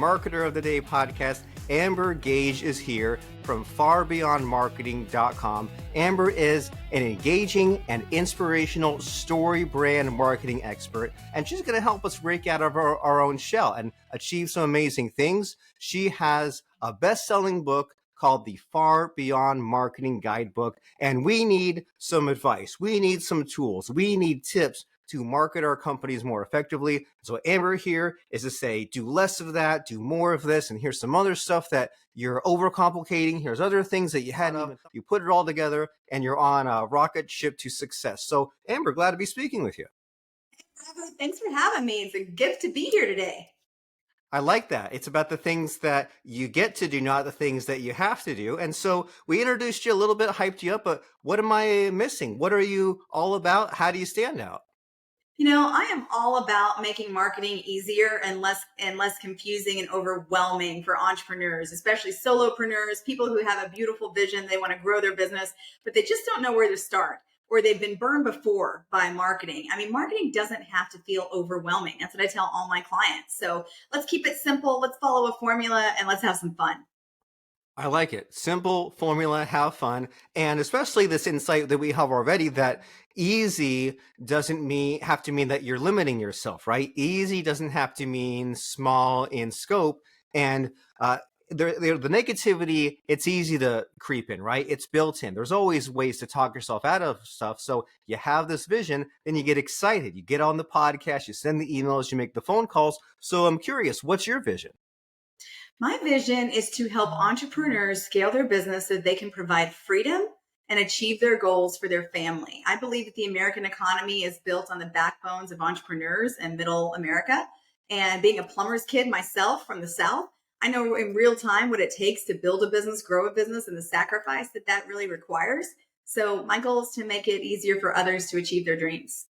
Marketer of the Day podcast. Amber Gaige is here from farbeyondmarketing.com. Amber is an engaging and inspirational story brand marketing expert, and she's going to help us break out of our own shell and achieve some amazing things. She has a best-selling book called the Far Beyond Marketing Guidebook, and we need some advice. We need some tools. We need tips to market our companies more effectively. So Amber here is to say, do less of that, do more of this, and here's some other stuff that you're overcomplicating. Here's other things that you hadn't even, you put it all together and you're on a rocket ship to success. So Amber, glad to be speaking with you. Thanks for having me. It's a gift to be here today. I like that. It's about the things that you get to do, not the things that you have to do. And so we introduced you a little bit, hyped you up, but what am I missing? What are you all about? How do you stand out? I am all about making marketing easier and less confusing and overwhelming for entrepreneurs, especially solopreneurs, people who have a beautiful vision. They want to grow their business, but they just don't know where to start, or they've been burned before by marketing. I mean, marketing doesn't have to feel overwhelming. That's what I tell all my clients. So let's keep it simple. Let's follow a formula and let's have some fun. I like it. Simple formula, have fun. And especially this insight that we have already that easy doesn't have to mean that you're limiting yourself, right? Easy doesn't have to mean small in scope. And the negativity, it's easy to creep in, right? It's built in. There's always ways to talk yourself out of stuff. So you have this vision, then you get excited. You get on the podcast, you send the emails, you make the phone calls. So I'm curious, what's your vision? My vision is to help entrepreneurs scale their business so they can provide freedom and achieve their goals for their family. I believe that the American economy is built on the backbones of entrepreneurs and middle America. And being a plumber's kid myself from the South, I know in real time what it takes to build a business, grow a business, and the sacrifice that really requires. So my goal is to make it easier for others to achieve their dreams.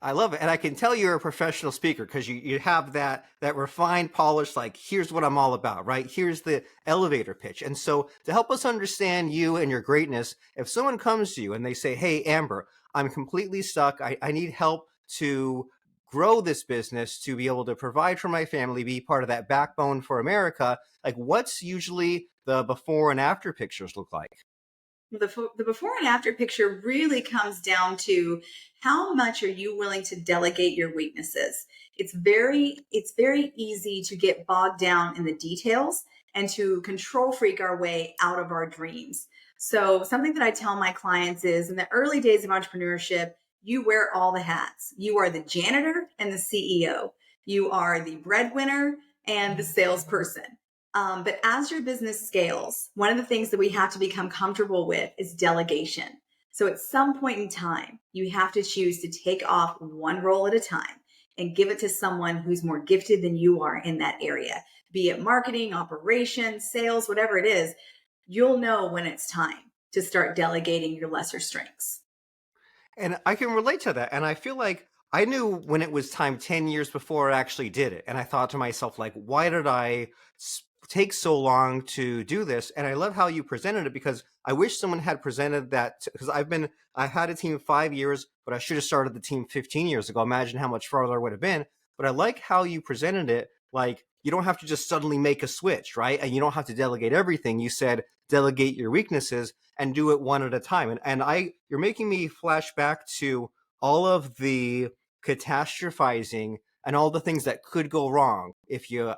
I love it. And I can tell you're a professional speaker because you have that refined polish, like, here's what I'm all about, right? Here's the elevator pitch. And so to help us understand you and your greatness, if someone comes to you and they say, hey, Amber, I'm completely stuck. I need help to grow this business, to be able to provide for my family, be part of that backbone for America. Like, what's usually the before and after pictures look like? The before and after picture really comes down to how much are you willing to delegate your weaknesses. It's very easy to get bogged down in the details and to control freak our way out of our dreams. So something that I tell my clients is, in the early days of entrepreneurship, you wear all the hats. You are the janitor and the CEO. You are the breadwinner and the salesperson. But as your business scales, one of the things that we have to become comfortable with is delegation. So at some point in time, you have to choose to take off one role at a time and give it to someone who's more gifted than you are in that area, be it marketing, operations, sales, whatever it is. You'll know when it's time to start delegating your lesser strengths. And I can relate to that. And I feel like I knew when it was time 10 years before I actually did it. And I thought to myself, like, why did I take so long to do this? And I love how you presented it, because I wish someone had presented that, because I had a team 5 years, but I should have started the team 15 years ago. Imagine how much farther I would have been. But I like how you presented it. Like, you don't have to just suddenly make a switch, right? And you don't have to delegate everything. You said delegate your weaknesses and do it one at a time. And you're making me flash back to all of the catastrophizing and all the things that could go wrong if you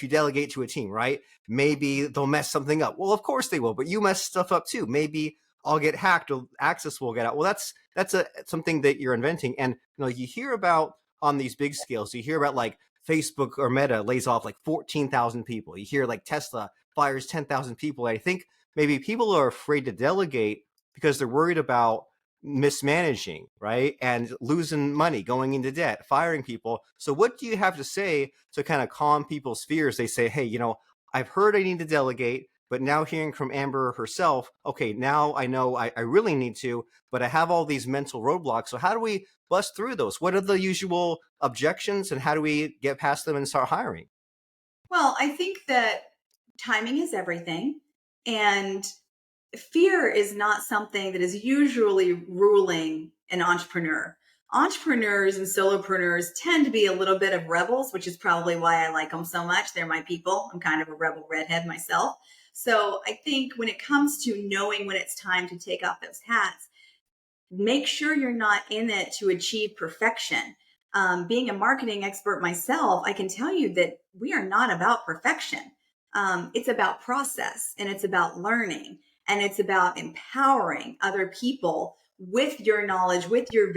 delegate to a team, right? Maybe they'll mess something up. Well, of course they will, but you mess stuff up too. Maybe I'll get hacked or access will get out. Well, that's something that you're inventing. And you hear about on these big scales, you hear about like Facebook or Meta lays off like 14,000 people. You hear like Tesla fires 10,000 people. I think maybe people are afraid to delegate because they're worried about mismanaging, right? And losing money, going into debt, firing people. So what do you have to say to kind of calm people's fears? They say, hey, I've heard I need to delegate, but now hearing from Amber herself, okay, now I know I really need to, but I have all these mental roadblocks. So how do we bust through those? What are the usual objections and how do we get past them and start hiring? Well, I think that timing is everything. And fear is not something that is usually ruling an entrepreneur. Entrepreneurs and solopreneurs tend to be a little bit of rebels, which is probably why I like them so much. They're my people. I'm kind of a rebel redhead myself. So I think when it comes to knowing when it's time to take off those hats, make sure you're not in it to achieve perfection. Being a marketing expert myself, I can tell you that we are not about perfection. It's about process, and it's about learning, and it's about empowering other people with your knowledge, with your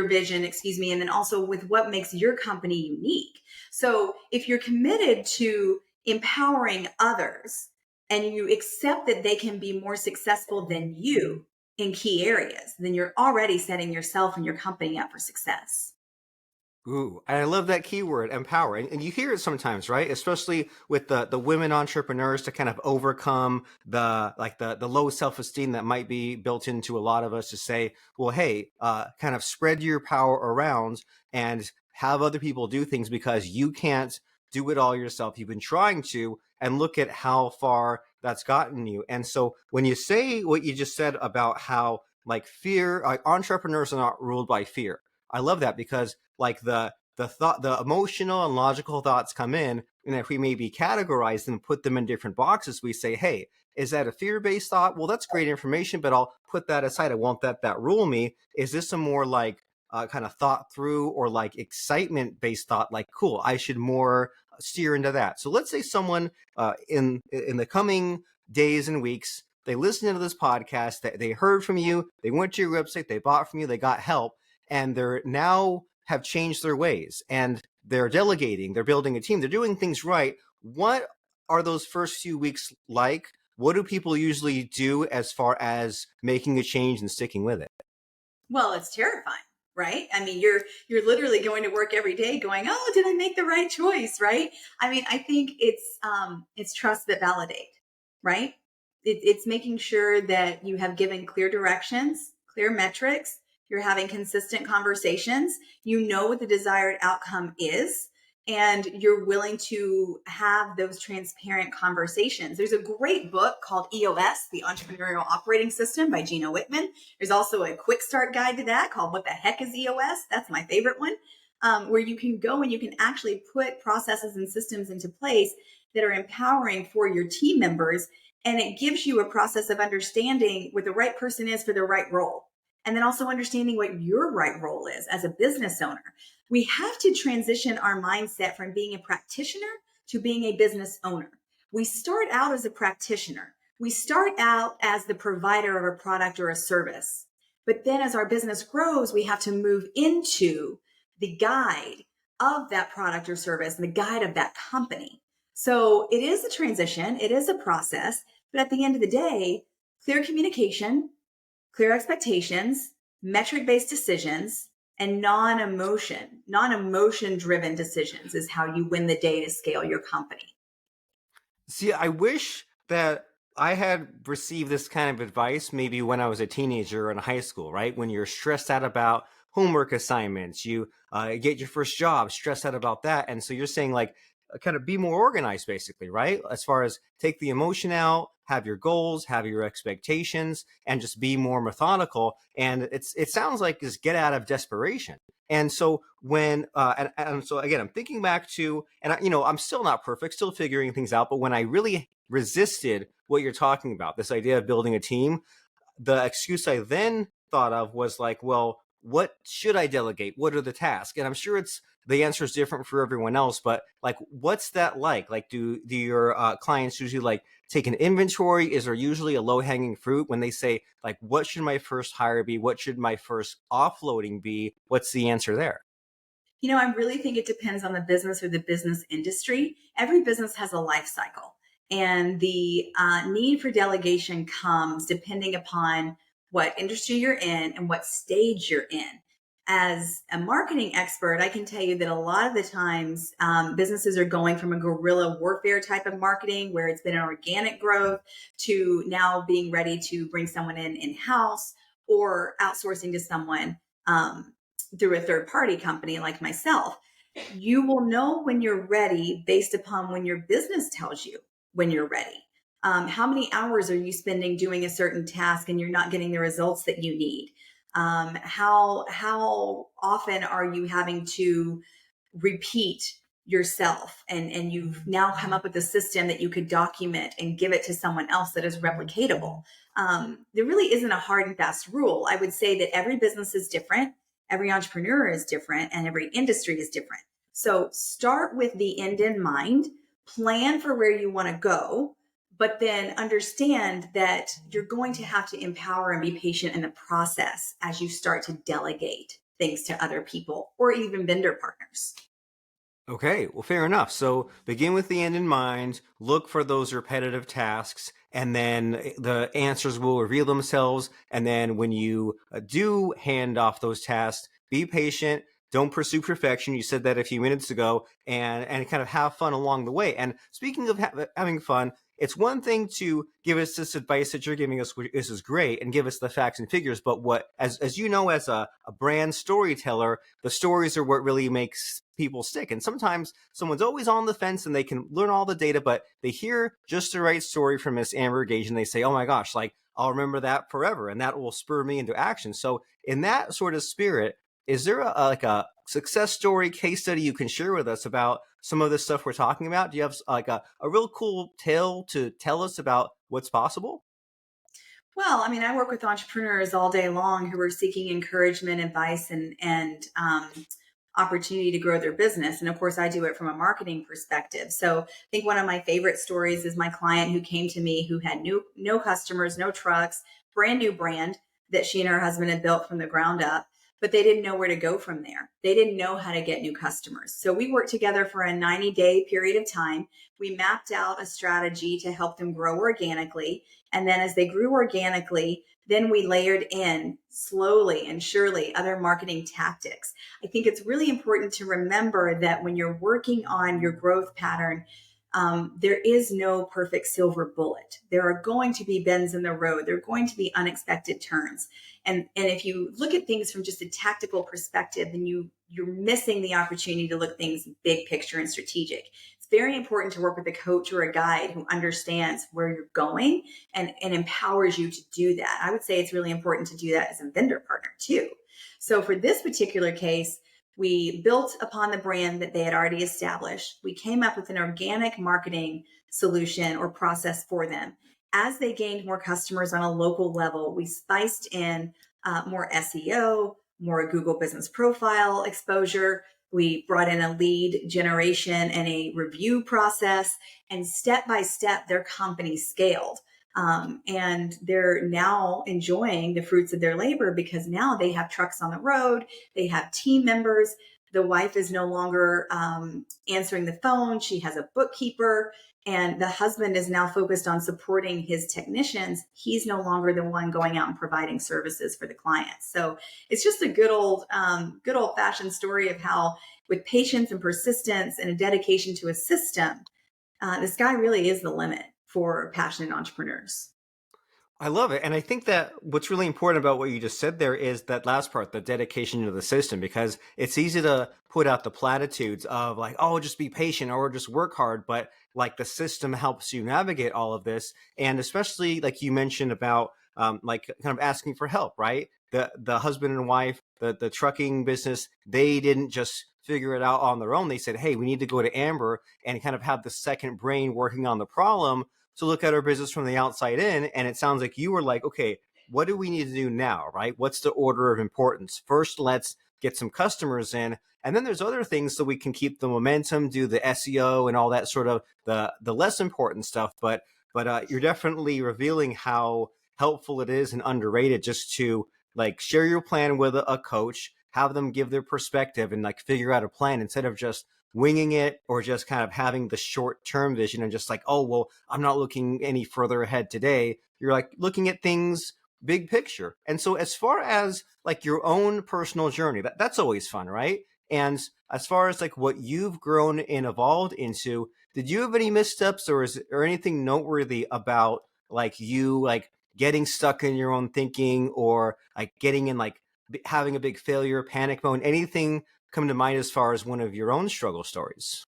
vision, excuse me, and then also with what makes your company unique. So if you're committed to empowering others and you accept that they can be more successful than you in key areas, then you're already setting yourself and your company up for success. Ooh, and I love that keyword, empower. And you hear it sometimes, right? Especially with the women entrepreneurs to kind of overcome the low self-esteem that might be built into a lot of us to say, well, hey, kind of spread your power around and have other people do things because you can't do it all yourself. You've been trying to, and look at how far that's gotten you. And so when you say what you just said about how like fear, like entrepreneurs are not ruled by fear. I love that because like the emotional and logical thoughts come in, and if we maybe categorize them, put them in different boxes, we say, hey, is that a fear-based thought? Well, that's great information, but I'll put that aside. I won't let that rule me. Is this a more like kind of thought through or like excitement based thought, like cool, I should more steer into that? So let's say someone in the coming days and weeks, they listened to this podcast, they heard from you, they went to your website, they bought from you, they got help, and they're now have changed their ways and they're delegating, they're building a team, they're doing things right. What are those first few weeks like? What do people usually do as far as making a change and sticking with it? Well, it's terrifying, right? I mean, you're literally going to work every day going, "Oh, did I make the right choice?" Right? I mean, I think it's trust that validate, right? It's making sure that you have given clear directions, clear metrics. You're having consistent conversations. You know what the desired outcome is, and you're willing to have those transparent conversations. There's a great book called EOS, The Entrepreneurial Operating System by Gino Wickman. There's also a quick start guide to that called What the Heck is EOS? That's my favorite one, where you can go and you can actually put processes and systems into place that are empowering for your team members. And it gives you a process of understanding what the right person is for the right role. And then also understanding what your right role is as a business owner. We have to transition our mindset from being a practitioner to being a business owner. We start out as a practitioner. We start out as the provider of a product or a service. But then as our business grows, we have to move into the guide of that product or service and the guide of that company. So it is a transition. It is a process. But at the end of the day, clear communication, clear expectations, metric-based decisions, and non-emotion driven decisions is how you win the day to scale your company. See, I wish that I had received this kind of advice maybe when I was a teenager or in high school, right? When you're stressed out about homework assignments, you get your first job, stressed out about that. And so you're saying like, kind of be more organized, basically, right? As far as take the emotion out, have your goals, have your expectations, and just be more methodical. And it sounds like just get out of desperation. And so when and so again, I'm thinking back to, and I'm still not perfect, still figuring things out. But when I really resisted what you're talking about, this idea of building a team, the excuse I then thought of was like, well, what should I delegate? What are the tasks? And I'm sure the answer is different for everyone else, but like, what's that like? Like, do your clients usually like take an inventory? Is there usually a low hanging fruit when they say like, what should my first hire be? What should my first offloading be? What's the answer there? I really think it depends on the business or the business industry. Every business has a life cycle, and the need for delegation comes depending upon what industry you're in and what stage you're in. As a marketing expert, I can tell you that a lot of the times businesses are going from a guerrilla warfare type of marketing where it's been an organic growth to now being ready to bring someone in-house or outsourcing to someone. Through a third party company like myself. You will know when you're ready based upon when your business tells you when you're ready. How many hours are you spending doing a certain task and you're not getting the results that you need? How often are you having to repeat yourself, and you've now come up with a system that you could document and give it to someone else that is replicatable. There really isn't a hard and fast rule. I would say that every business is different, every entrepreneur is different, and every industry is different. So start with the end in mind, plan for where you want to go, but then understand that you're going to have to empower and be patient in the process as you start to delegate things to other people or even vendor partners. Okay, well, fair enough. So begin with the end in mind, look for those repetitive tasks, and then the answers will reveal themselves. And then when you do hand off those tasks, be patient. Don't pursue perfection. You said that a few minutes ago, and kind of have fun along the way. And speaking of having fun, it's one thing to give us this advice that you're giving us, which this is great, and give us the facts and figures. But what, as you know, as a brand storyteller, the stories are what really makes people stick. And sometimes someone's always on the fence and they can learn all the data, but they hear just the right story from Miss Amber Gaige and they say, oh my gosh, like I'll remember that forever. And that will spur me into action. So in that sort of spirit, is there like a success story case study you can share with us about some of this stuff we're talking about? Do you have like a real cool tale to tell us about what's possible? Well, I mean, I work with entrepreneurs all day long who are seeking encouragement, advice, and opportunity to grow their business. And of course, I do it from a marketing perspective. So I think one of my favorite stories is my client who came to me who had no customers, no trucks, brand new brand that she and her husband had built from the ground up, but they didn't know where to go from there. They didn't know how to get new customers. So we worked together for a 90-day period of time. We mapped out a strategy to help them grow organically. And then as they grew organically, then we layered in slowly and surely other marketing tactics. I think it's really important to remember that when you're working on your growth pattern, there is no perfect silver bullet. There are going to be bends in the road. There are going to be unexpected turns. And if you look at things from just a tactical perspective, then you're missing the opportunity to look at things big picture and strategic. It's very important to work with a coach or a guide who understands where you're going and empowers you to do that. I would say it's really important to do that as a vendor partner too. So for this particular case, we built upon the brand that they had already established. We came up with an organic marketing solution or process for them. As they gained more customers on a local level, we spiced in more SEO, more Google business profile exposure. We brought in a lead generation and a review process, and step by step, their company scaled. And they're now enjoying the fruits of their labor because now they have trucks on the road, they have team members. The wife is no longer answering the phone, she has a bookkeeper, and the husband is now focused on supporting his technicians. He's no longer the one going out and providing services for the clients. So it's just a good old fashioned story of how, with patience and persistence and a dedication to a system, the sky really is the limit for passionate entrepreneurs. I love it. And I think that what's really important about what you just said there is that last part, the dedication to the system, because it's easy to put out the platitudes of like, oh, just be patient or just work hard. But like the system helps you navigate all of this. And especially like you mentioned about like kind of asking for help, right? The husband and wife, the trucking business, they didn't just figure it out on their own. They said, hey, we need to go to Amber and kind of have the second brain working on the problem to look at our business from the outside in. And it sounds like you were like, okay, what do we need to do now, right? What's the order of importance? First, let's get some customers in. And then there's other things so we can keep the momentum, do the SEO and all that sort of the less important stuff. But you're definitely revealing how helpful it is and underrated just to like share your plan with a coach, have them give their perspective and like figure out a plan instead of just winging it or just kind of having the short term vision and just like, oh, well, I'm not looking any further ahead today. You're like looking at things big picture. And so as far as like your own personal journey, that's always fun, right? And as far as like what you've grown and evolved into, did you have any missteps or anything noteworthy about like you like getting stuck in your own thinking or like getting in like having a big failure, panic mode, anything come to mind as far as one of your own struggle stories?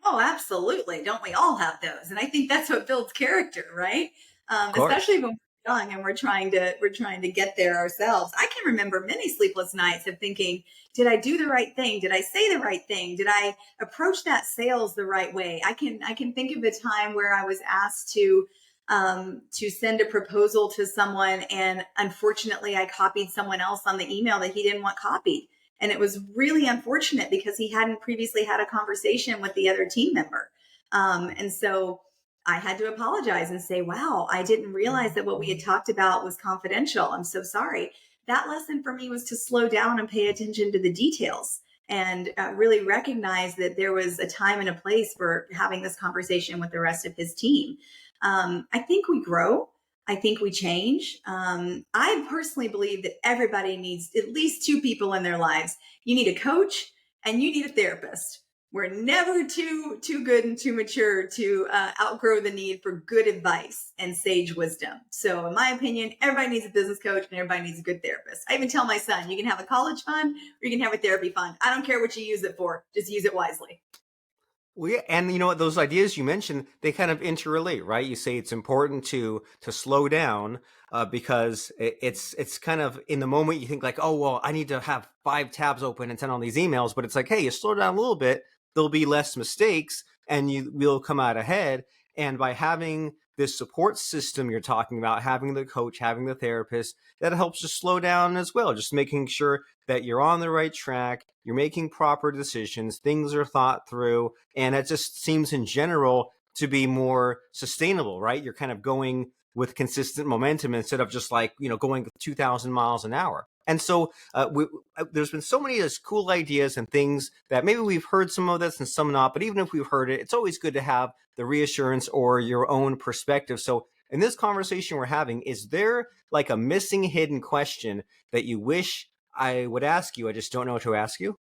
Oh, absolutely. Don't we all have those? And I think that's what builds character, right? Of Especially course. young and we're trying to get there ourselves. I can remember many sleepless nights of thinking, did I do the right thing? Did I say the right thing? Did I approach that sales the right way? I can think of a time where I was asked to send a proposal to someone, and unfortunately I copied someone else on the email that he didn't want copied. And it was really unfortunate because he hadn't previously had a conversation with the other team member. And so I had to apologize and say, wow, I didn't realize that what we had talked about was confidential. I'm so sorry. That lesson for me was to slow down and pay attention to the details and really recognize that there was a time and a place for having this conversation with the rest of his team. I think we grow. I think we change. I personally believe that everybody needs at least two people in their lives. You need a coach and you need a therapist. We're never too good and too mature to outgrow the need for good advice and sage wisdom. So, in my opinion, everybody needs a business coach and everybody needs a good therapist. I even tell my son, you can have a college fund or you can have a therapy fund. I don't care what you use it for; just use it wisely. Well, yeah, and you know what? Those ideas you mentioned, they kind of interrelate, right? You say it's important to slow down because it's kind of in the moment you think like, oh well, I need to have 5 tabs open and send all these emails, but it's like, hey, you slow down a little bit, there'll be less mistakes, and you will come out ahead. And by having this support system you're talking about, having the coach, having the therapist, that helps you slow down as well. Just making sure that you're on the right track, you're making proper decisions, things are thought through, and it just seems in general to be more sustainable, right? You're kind of going with consistent momentum instead of just like, going 2,000 miles an hour. And so there's been so many of those cool ideas and things that maybe we've heard some of this and some not, but even if we've heard it, it's always good to have the reassurance or your own perspective. So in this conversation we're having, is there like a missing hidden question that you wish I would ask you? I just don't know what to ask you.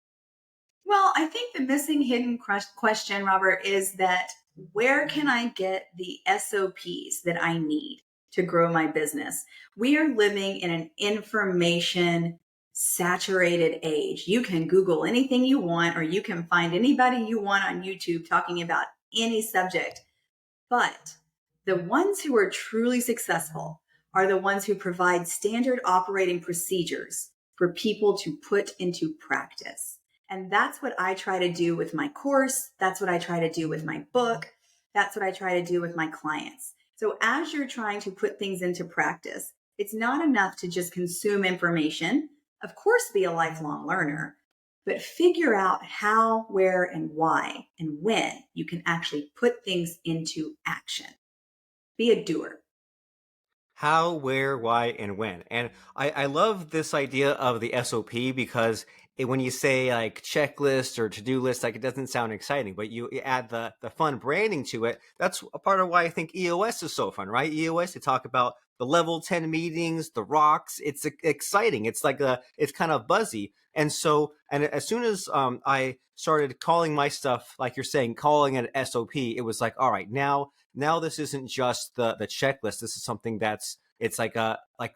Well, I think the missing hidden question, Robert, is that where can I get the SOPs that I need to grow my business? We are living in an information saturated age. You can Google anything you want, or you can find anybody you want on YouTube talking about any subject. But the ones who are truly successful are the ones who provide standard operating procedures for people to put into practice. And that's what I try to do with my course. That's what I try to do with my book. That's what I try to do with my clients. So as you're trying to put things into practice, it's not enough to just consume information. Of course, be a lifelong learner, but figure out how, where, and why, and when you can actually put things into action. Be a doer. How, where, why, and when. And I love this idea of the SOP because when you say like checklist or to-do list, like it doesn't sound exciting, but you add the fun branding to it. That's a part of why I think EOS is so fun, right? EOS, you talk about the level 10 meetings, the rocks. It's exciting. It's like it's kind of buzzy. And so, and as soon as I started calling my stuff, like you're saying, calling it SOP, it was like, all right, now this isn't just the checklist. This is something that's it's like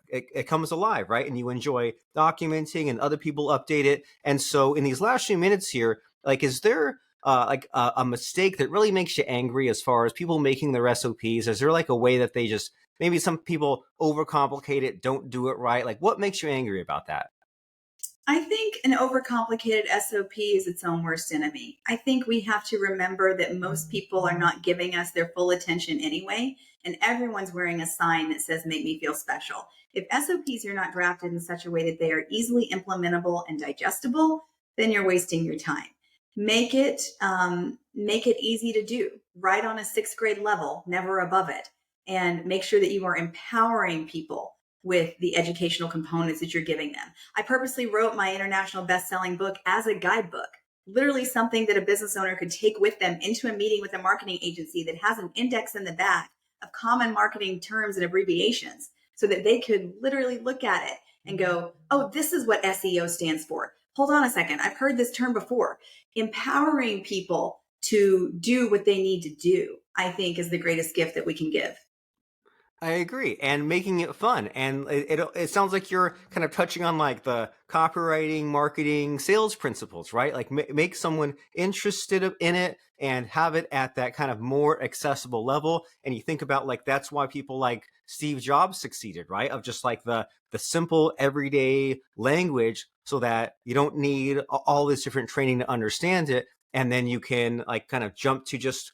it comes alive, right? And you enjoy documenting and other people update it. And so in these last few minutes here, like is there like a mistake that really makes you angry as far as people making their SOPs? Is there like a way that they just maybe some people overcomplicate it, don't do it right? Like what makes you angry about that? I think an overcomplicated SOP is its own worst enemy. I think we have to remember that most people are not giving us their full attention anyway, and everyone's wearing a sign that says, make me feel special. If SOPs are not drafted in such a way that they are easily implementable and digestible, then you're wasting your time. Make it easy to do, right on a sixth grade level, never above it, and make sure that you are empowering people with the educational components that you're giving them. I purposely wrote my international best-selling book as a guidebook, literally something that a business owner could take with them into a meeting with a marketing agency that has an index in the back of common marketing terms and abbreviations so that they could literally look at it and go, oh, this is what SEO stands for. Hold on a second. I've heard this term before. Empowering people to do what they need to do, I think, is the greatest gift that we can give. I agree, and making it fun. And it sounds like you're kind of touching on like the copywriting, marketing, sales principles, right? Like make someone interested in it and have it at that kind of more accessible level. And you think about like that's why people like Steve Jobs succeeded, right? Of just like the simple everyday language, so that you don't need all this different training to understand it, and then you can like kind of jump to just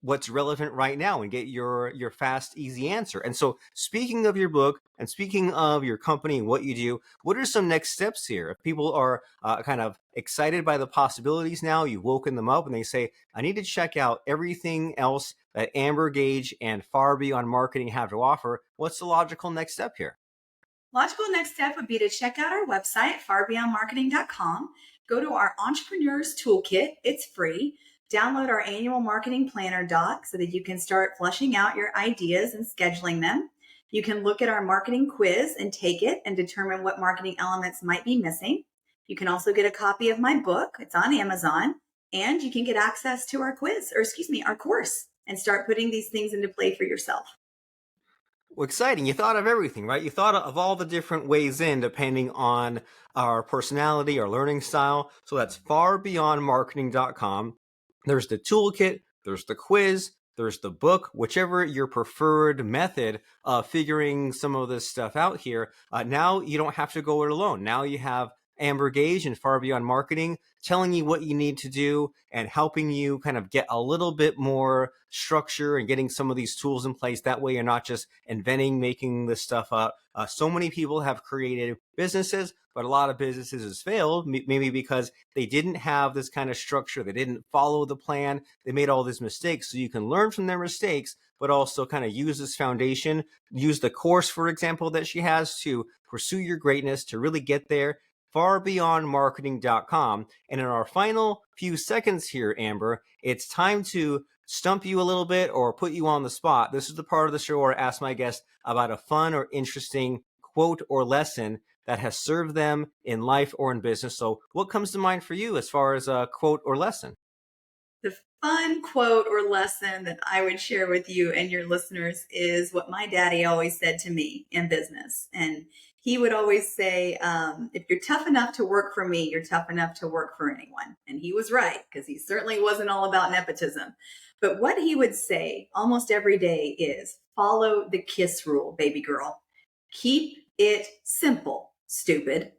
what's relevant right now and get your fast, easy answer. And so speaking of your book and speaking of your company and what you do, what are some next steps here? If people are kind of excited by the possibilities now, you've woken them up and they say, I need to check out everything else that Amber, Gaige, and Far Beyond Marketing have to offer, what's the logical next step here? Logical next step would be to check out our website, farbeyondmarketing.com. Go to our Entrepreneurs Toolkit. It's free. Download our annual marketing planner doc so that you can start fleshing out your ideas and scheduling them. You can look at our marketing quiz and take it and determine what marketing elements might be missing. You can also get a copy of my book. It's on Amazon. And you can get access to our our course, and start putting these things into play for yourself. Well, exciting. You thought of everything, right? You thought of all the different ways in depending on our personality, our learning style. So that's farbeyondmarketing.com. There's the toolkit, there's the quiz, there's the book, whichever your preferred method of figuring some of this stuff out here. Now you don't have to go it alone. Now you have Amber Gaige and Far Beyond Marketing telling you what you need to do and helping you kind of get a little bit more structure and getting some of these tools in place. That way you're not just inventing, making this stuff up. So many people have created businesses, but a lot of businesses has failed, maybe because they didn't have this kind of structure. They didn't follow the plan. They made all these mistakes. So you can learn from their mistakes, but also kind of use this foundation, use the course, for example, that she has to pursue your greatness, to really get there. Farbeyondmarketing.com. And in our final few seconds here, Amber, it's time to stump you a little bit or put you on the spot. This is the part of the show where I ask my guests about a fun or interesting quote or lesson that has served them in life or in business. So what comes to mind for you as far as a quote or lesson? The fun quote or lesson that I would share with you and your listeners is what my daddy always said to me in business. And he would always say, if you're tough enough to work for me, you're tough enough to work for anyone. And he was right, because he certainly wasn't all about nepotism. But what he would say almost every day is follow the KISS rule, baby girl. Keep it simple, stupid.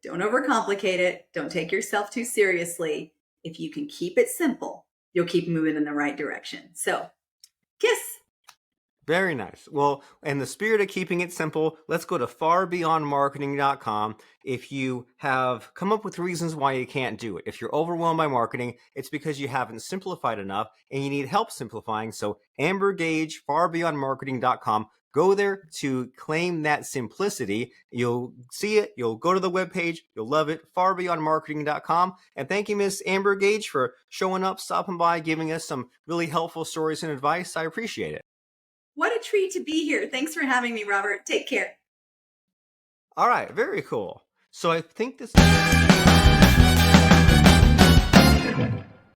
Don't overcomplicate it. Don't take yourself too seriously. If you can keep it simple, you'll keep moving in the right direction. So, KISS. Very nice. Well, in the spirit of keeping it simple, let's go to farbeyondmarketing.com. If you have come up with reasons why you can't do it, if you're overwhelmed by marketing, it's because you haven't simplified enough and you need help simplifying. So Amber Gaige, farbeyondmarketing.com. Go there to claim that simplicity. You'll see it. You'll go to the webpage. You'll love it. Farbeyondmarketing.com. And thank you, Miss Amber Gaige, for showing up, stopping by, giving us some really helpful stories and advice. I appreciate it. What a treat to be here. Thanks for having me, Robert. Take care. All right. Very cool. So I think this